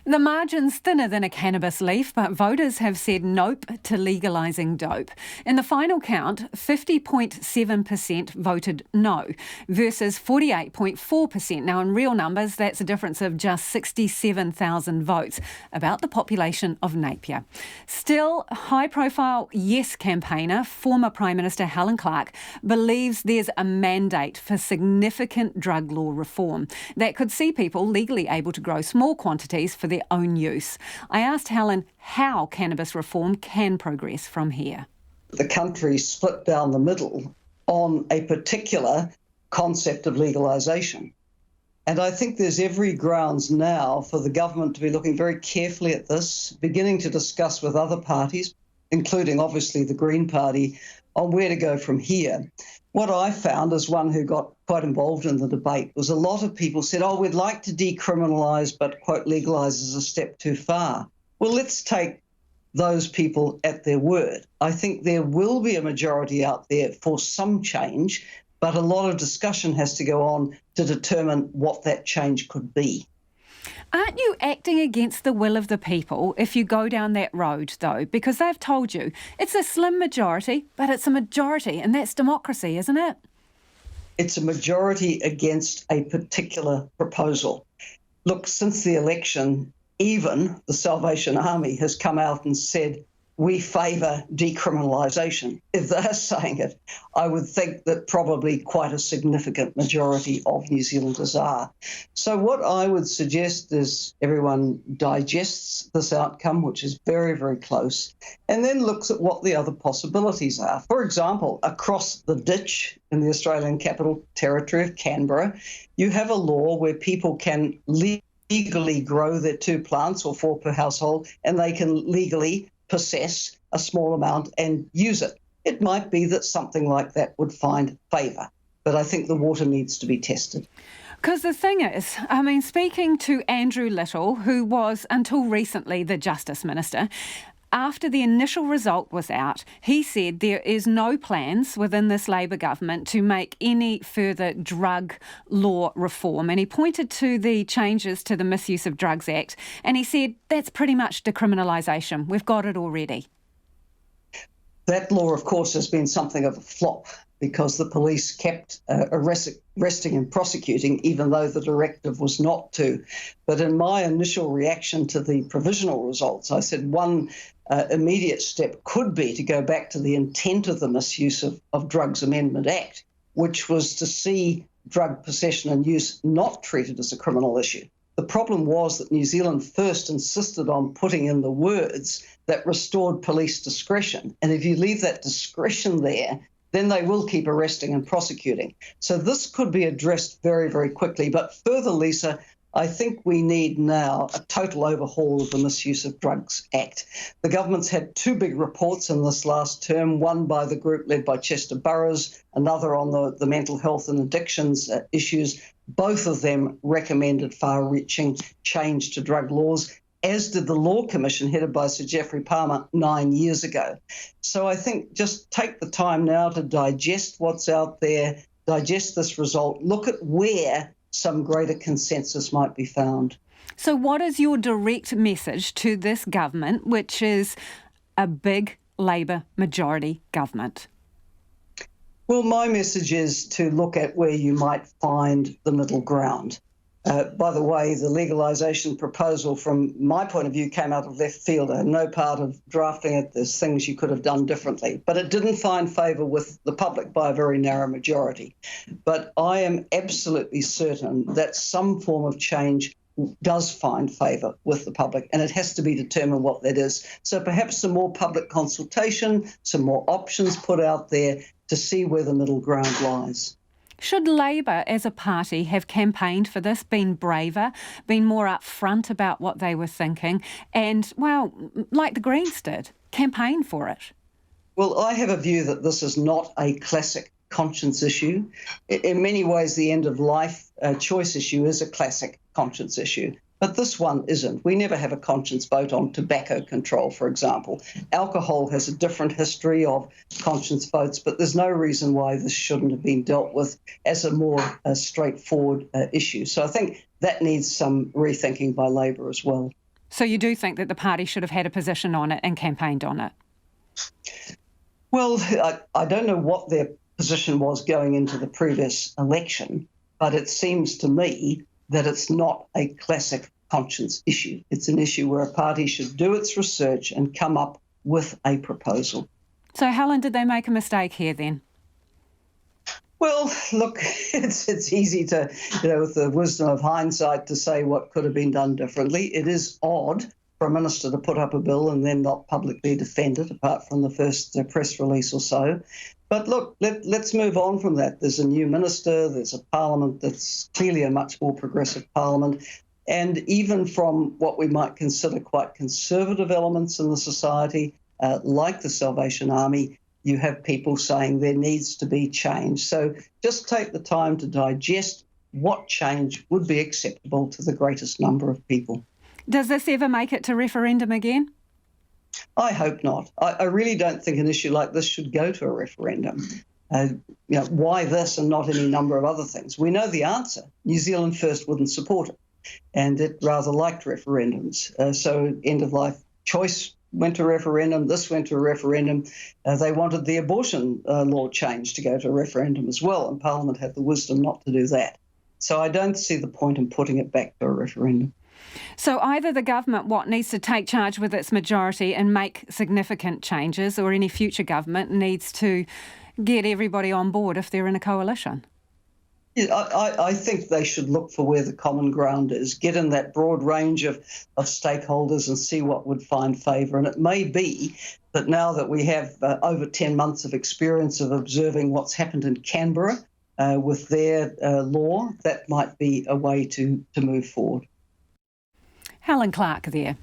The margin's thinner than a cannabis leaf, but voters have said nope to legalising dope. In the final count, 50.7% voted no versus 48.4%. Now, in real numbers, that's a difference of just 67,000 votes, about the population of Napier. Still, high-profile Yes campaigner, former Prime Minister Helen Clark, believes there's a mandate for significant drug law reform that could see people legally able to grow small quantities for their own use. I asked Helen how cannabis reform can progress from here. The country split down the middle on a particular concept of legalisation. And I think there's every grounds now for the government to be looking very carefully at this, beginning to discuss with other parties, including obviously the Green Party, on where to go from here. What I found as one who got quite involved in the debate was a lot of people said, we'd like to decriminalise, but, quote, legalise is a step too far. Well, let's take those people at their word. I think there will be a majority out there for some change, but a lot of discussion has to go on to determine what that change could be. Aren't you acting against the will of the people if you go down that road, though? Because they've told you it's a slim majority, but it's a majority, and that's democracy, isn't it? It's a majority against a particular proposal. Look, since the election, even the Salvation Army has come out and said, we favour decriminalisation. If they're saying it, I would think that probably quite a significant majority of New Zealanders are. So what I would suggest is everyone digests this outcome, which is very, very close, and then looks at what the other possibilities are. For example, across the ditch in the Australian Capital Territory of Canberra, you have a law where people can legally grow their 2 plants or 4 per household, and they can legally possess a small amount and use it. It might be that something like that would find favour, but I think the water needs to be tested. Because the thing is, speaking to Andrew Little, who was until recently the Justice Minister, after the initial result was out, he said there is no plans within this Labor government to make any further drug law reform. And he pointed to the changes to the Misuse of Drugs Act, and he said that's pretty much decriminalisation. We've got it already. That law, of course, has been something of a flop because the police kept arresting and prosecuting, even though the directive was not to. But in my initial reaction to the provisional results, I said one immediate step could be to go back to the intent of the Misuse of Drugs Amendment Act, which was to see drug possession and use not treated as a criminal issue. The problem was that New Zealand first insisted on putting in the words that restored police discretion. And if you leave that discretion there, then they will keep arresting and prosecuting. So this could be addressed very, very quickly. But further, Lisa, I think we need now a total overhaul of the Misuse of Drugs Act. The government's had 2 big reports in this last term, one by the group led by Chester Burrows, another on the mental health and addictions issues. Both of them recommended far-reaching change to drug laws, as did the Law Commission headed by Sir Geoffrey Palmer 9 years ago. So I think just take the time now to digest what's out there, digest this result, look at where some greater consensus might be found. So what is your direct message to this government, which is a big Labor majority government? Well, my message is to look at where you might find the middle ground. By the way, the legalisation proposal, from my point of view, came out of left field. I had no part of drafting it. There's things you could have done differently. But it didn't find favour with the public by a very narrow majority. But I am absolutely certain that some form of change does find favour with the public, and it has to be determined what that is. So perhaps some more public consultation, some more options put out there to see where the middle ground lies. Should Labor as a party have campaigned for this, been braver, been more upfront about what they were thinking and, well, like the Greens did, campaign for it? Well, I have a view that this is not a classic conscience issue. In many ways, the end of life choice issue is a classic conscience issue. But this one isn't. We never have a conscience vote on tobacco control, for example. Alcohol has a different history of conscience votes, but there's no reason why this shouldn't have been dealt with as a more straightforward issue. So I think that needs some rethinking by Labor as well. So you do think that the party should have had a position on it and campaigned on it? Well, I don't know what their position was going into the previous election, but it seems to me that it's not a classic conscience issue. It's an issue where a party should do its research and come up with a proposal. So, Helen, did they make a mistake here then? Well, look, it's easy to, with the wisdom of hindsight, to say what could have been done differently. It is odd for a minister to put up a bill and then not publicly defend it, apart from the first press release or so. But look, let's move on from that. There's a new minister, there's a parliament that's clearly a much more progressive parliament. And even from what we might consider quite conservative elements in the society, like the Salvation Army, you have people saying there needs to be change. So just take the time to digest what change would be acceptable to the greatest number of people. Does this ever make it to referendum again? I hope not. I really don't think an issue like this should go to a referendum. Why this and not any number of other things? We know the answer. New Zealand First wouldn't support it, and it rather liked referendums. So end-of-life choice went to a referendum, this went to a referendum. They wanted the abortion law change to go to a referendum as well, and Parliament had the wisdom not to do that. So I don't see the point in putting it back to a referendum. So either the government needs to take charge with its majority and make significant changes, or any future government needs to get everybody on board if they're in a coalition. Yeah, I think they should look for where the common ground is, get in that broad range of stakeholders and see what would find favour. And it may be that now that we have over 10 months of experience of observing what's happened in Canberra with their law, that might be a way to move forward. Helen Clark there.